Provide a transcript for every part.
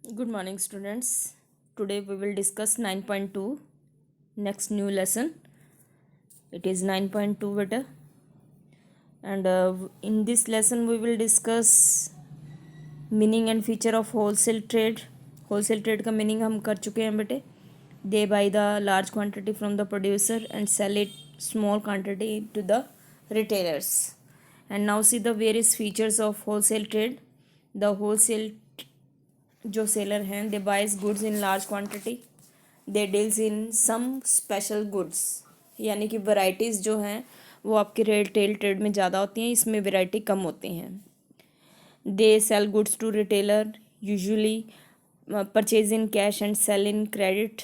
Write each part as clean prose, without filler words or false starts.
Good morning, students. Today we will discuss 9.2, next new lesson. It is 9.2 beta, and in this lesson we will discuss meaning and feature of wholesale trade. Wholesale trade का meaning हम कर चुके हैं बेटे. They buy the large quantity from the producer and sell it small quantity to the retailers. And now see the various features of wholesale trade. The wholesale जो seller हैं they buys goods in large quantity, they deals in some special goods, यानी कि varieties जो हैं वो आपके retail trade में ज़्यादा होती हैं, इसमें वैरायटी कम होती हैं. They sell goods to retailer, usually purchase in cash and sell in credit.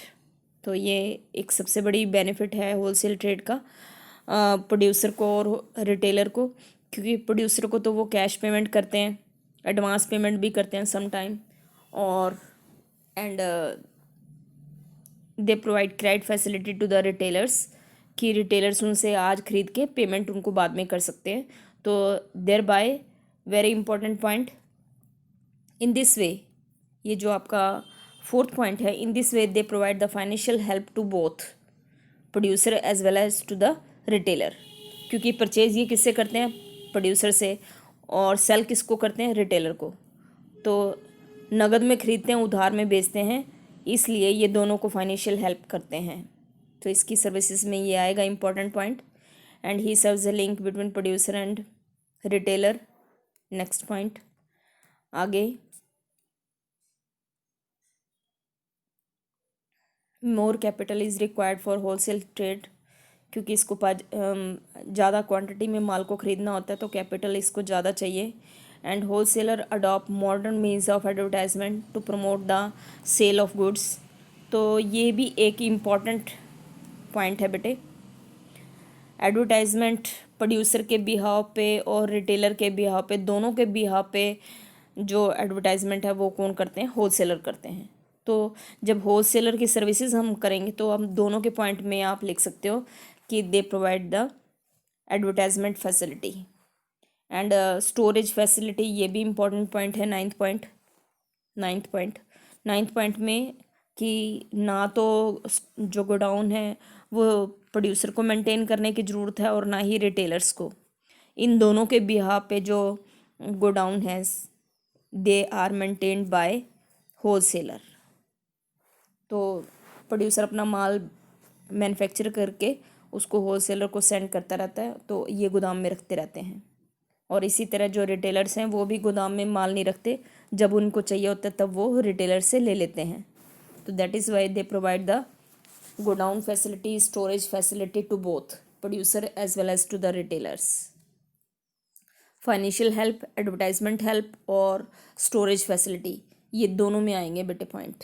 तो ये एक सबसे बड़ी बेनिफिट है होलसेल ट्रेड का प्रोड्यूसर को और रिटेलर को, क्योंकि प्रोड्यूसर को तो वो कैश पेमेंट करते हैं, एडवांस पेमेंट भी करते हैं सम टाइम, और and they provide credit facility to the retailers कि रिटेलर्स उनसे आज खरीद के पेमेंट उनको बाद में कर सकते हैं. तो thereby very important point, in this way, ये जो आपका फोर्थ पॉइंट है, in this way they provide the financial help to both producer as well as to the retailer. क्योंकि परचेज ये किससे करते हैं, प्रोड्यूसर से, और सेल किसको करते हैं, रिटेलर को. तो नगद में खरीदते हैं, उधार में बेचते हैं, इसलिए ये दोनों को फाइनेंशियल हेल्प करते हैं. तो इसकी सर्विसेज में ये आएगा important point. And he serves the link between producer and retailer. Next point आगे, more capital is required for wholesale trade, क्योंकि इसको ज़्यादा क्वांटिटी में माल को ख़रीदना होता है तो कैपिटल इसको ज़्यादा चाहिए. And wholesaler adopt modern means of advertisement to promote the sale of goods. तो ये भी एक इम्पॉर्टेंट पॉइंट है बेटे. एडवर्टाइजमेंट प्रोड्यूसर के बिहाव पे और रिटेलर के बिहाव पे, दोनों के बिहाव पे जो एडवर्टाइजमेंट है वो कौन करते हैं, होलसेलर करते हैं. तो जब होलसेलर की सर्विसेज हम करेंगे तो हम दोनों के पॉइंट में आप लिख सकते हो कि दे provide the advertisement facility and storage facility. ये भी इम्पॉर्टेंट पॉइंट है. नाइन्थ पॉइंट में कि ना तो जो गोडाउन है वो प्रोड्यूसर को मेंटेन करने की ज़रूरत है और ना ही रिटेलर्स को. इन दोनों के बिहाफ पे जो गोडाउन है they are maintained by wholesaler. तो प्रोड्यूसर अपना माल मैन्युफैक्चर करके उसको होलसेलर को सेंड करता रहता है, तो ये गोदाम में रखते रहते हैं. और इसी तरह जो रिटेलर्स हैं वो भी गोदाम में माल नहीं रखते, जब उनको चाहिए होता है तब वो रिटेलर से ले लेते हैं. तो that is why they provide the godown facility, storage facility to both producer as well as to the retailers. Financial help, advertisement help और स्टोरेज फैसिलिटी, ये दोनों में आएंगे बेटे point.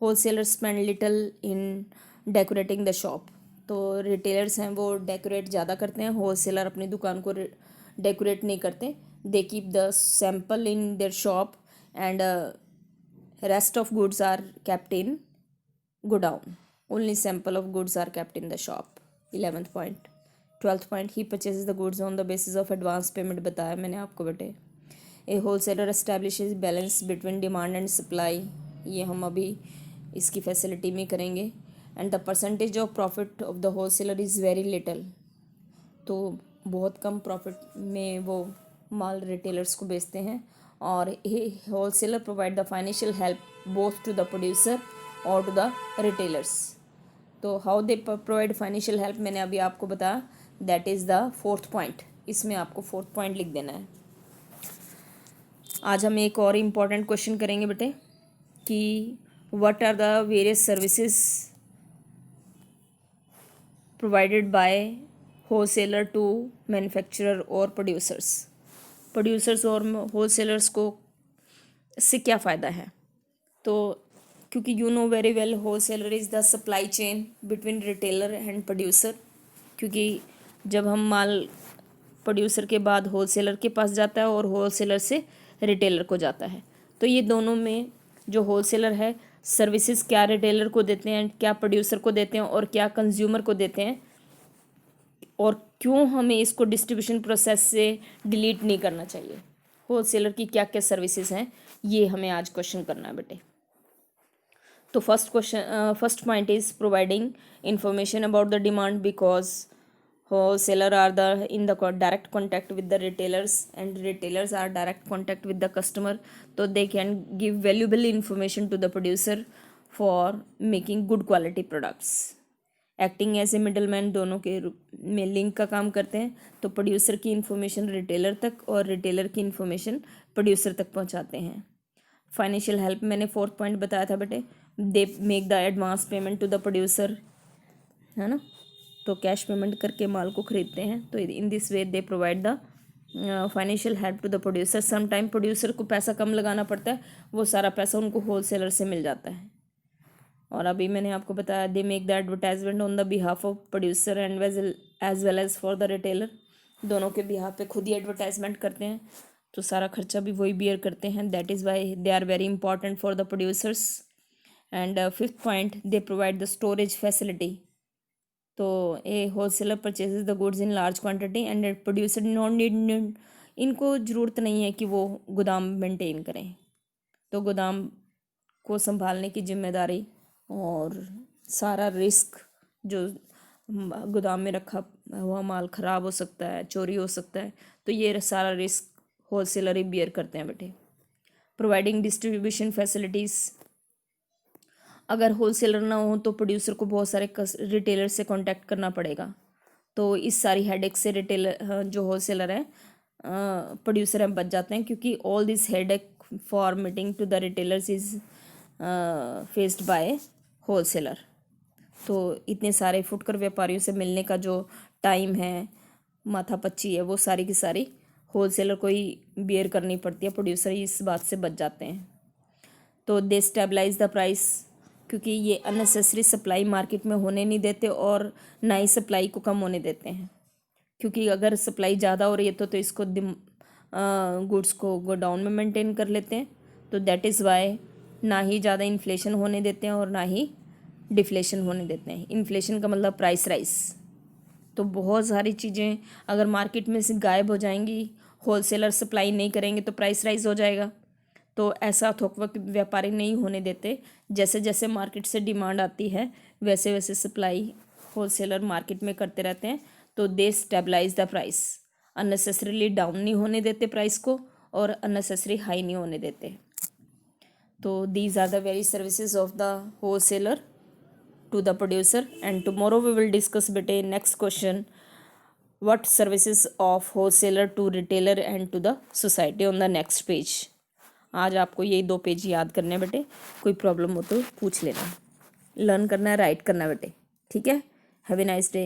Wholesaler spend little in decorating the shop. तो retailers हैं वो decorate ज़्यादा करते हैं, होलसेलर अपनी दुकान को डेकोरेट नहीं करते. They keep the sample in their shop and rest of goods are kept in godown. Only sample of goods are kept in the shop. 11th point. 12th point, he purchases the goods on the basis of advance payment. बताया मैंने आपको बेटे. A wholesaler establishes balance between demand and supply. ये हम अभी इसकी facility में करेंगे. And the percentage of profit of the wholesaler is very little. तो बहुत कम प्रॉफिट में वो माल रिटेलर्स को बेचते हैं. और wholesaler provide the financial help both to the producer और टू द रिटेलर्स. तो how they provide financial help मैंने अभी आपको बताया. That is the fourth point. इसमें आपको फोर्थ पॉइंट लिख देना है. आज हम एक और इम्पॉर्टेंट क्वेश्चन करेंगे बेटे कि what are the various services provided by wholesaler to manufacturer और प्रोड्यूसर्स और होलसेलर्स को इससे क्या फ़ायदा है. तो क्योंकि you know very well wholesaler is the supply chain between retailer and producer. क्योंकि जब हम माल प्रोड्यूसर के बाद होलसेलर के पास जाता है और होलसेलर से रिटेलर को जाता है, तो ये दोनों में जो होलसेलर है सर्विसेज क्या रिटेलर को देते हैं, क्या प्रोड्यूसर को देते हैं और क्या कंज्यूमर को देते हैं, और क्यों हमें इसको डिस्ट्रीब्यूशन प्रोसेस से डिलीट नहीं करना चाहिए. होलसेलर की क्या क्या सर्विसेज हैं, ये हमें आज क्वेश्चन करना है बेटे। तो first point is providing information about the demand, because wholesaler are the in the direct contact with the retailers and retailers are direct contact with the customer, so they can give valuable information to the producer for making good quality products. Acting as a middle man, दोनों के में link का काम करते हैं। तो producer की information retailer तक और रिटेलर की इन्फॉर्मेशन प्रोड्यूसर तक पहुंचाते हैं। फाइनेंशियल हेल्प मैंने फोर्थ पॉइंट बताया था बेटे, they make the advance payment to the producer, है ना, तो कैश पेमेंट करके माल को खरीदते हैं। तो in this way they provide the financial help to the producer. Some time producer को पैसा कम लगाना पड़ता है, वो सारा पैसा उनको होलसेलर से मिल जाता है। और अभी मैंने आपको बताया they make the advertisement on the behalf of producer and as well as for the retailer, दोनों के बिहाफ पे खुद ही एडवर्टाइजमेंट करते हैं, तो सारा खर्चा भी वही बियर करते हैं। That is why they are very important for the producers. And fifth point, they provide the storage facility. तो a wholesaler purchases the goods in large quantity and producer not need, इनको ज़रूरत नहीं है कि वो गोदाम मेंटेन करें, तो गोदाम को संभालने की जिम्मेदारी और सारा रिस्क, जो गोदाम में रखा हुआ माल ख़राब हो सकता है, चोरी हो सकता है, तो ये सारा रिस्क होलसेलर ही बियर करते हैं बेटे। प्रोवाइडिंग डिस्ट्रीब्यूशन फैसिलिटीज़, अगर होलसेलर ना हो तो प्रोड्यूसर को बहुत सारे रिटेलर से कांटेक्ट करना पड़ेगा, तो इस सारी हेडेक से रिटेलर जो होलसेलर है प्रोड्यूसर हम बच जाते हैं, क्योंकि all this headache for meeting to the retailers is faced by wholesaler. तो इतने सारे फुटकर व्यापारियों से मिलने का जो टाइम है, माथापच्ची है, वो सारी की सारी होलसेलर को ही बियर करनी पड़ती है, प्रोड्यूसर इस बात से बच जाते हैं। तो दे स्टेबलाइज द प्राइस, क्योंकि ये अननेसेसरी सप्लाई मार्केट में होने नहीं देते और ना ही सप्लाई को कम होने देते हैं, क्योंकि अगर सप्लाई ज़्यादा हो रही है तो इसको गुड्स को गोडाउन में मेंटेन कर लेते हैं। तो दैट इज़ वाई ना ही ज़्यादा इन्फ्लेशन होने देते हैं और ना ही डिफ्लेशन होने देते हैं। इन्फ्लेशन का मतलब प्राइस राइस। तो बहुत सारी चीज़ें अगर मार्केट में से गायब हो जाएंगी, होलसेलर सप्लाई नहीं करेंगे तो प्राइस राइज हो जाएगा। तो ऐसा थोक व्यापारी नहीं होने देते, जैसे जैसे मार्केट से डिमांड आती है वैसे वैसे सप्लाई होलसेलर मार्केट में करते रहते हैं। तो they stabilise the price, unnecessarily down नहीं होने देते प्राइस को और अननेसेसरी हाई नहीं होने देते। तो these are the very services of the wholesaler to the producer, and tomorrow we will discuss bete next question, what services of wholesaler to retailer and to the society on the next page। आज आपको यही 2 page याद करने हैं बेटे, कोई problem हो तो पूछ लेना, लर्न करना है, राइट करना है बेटे, ठीक है। Have a nice day.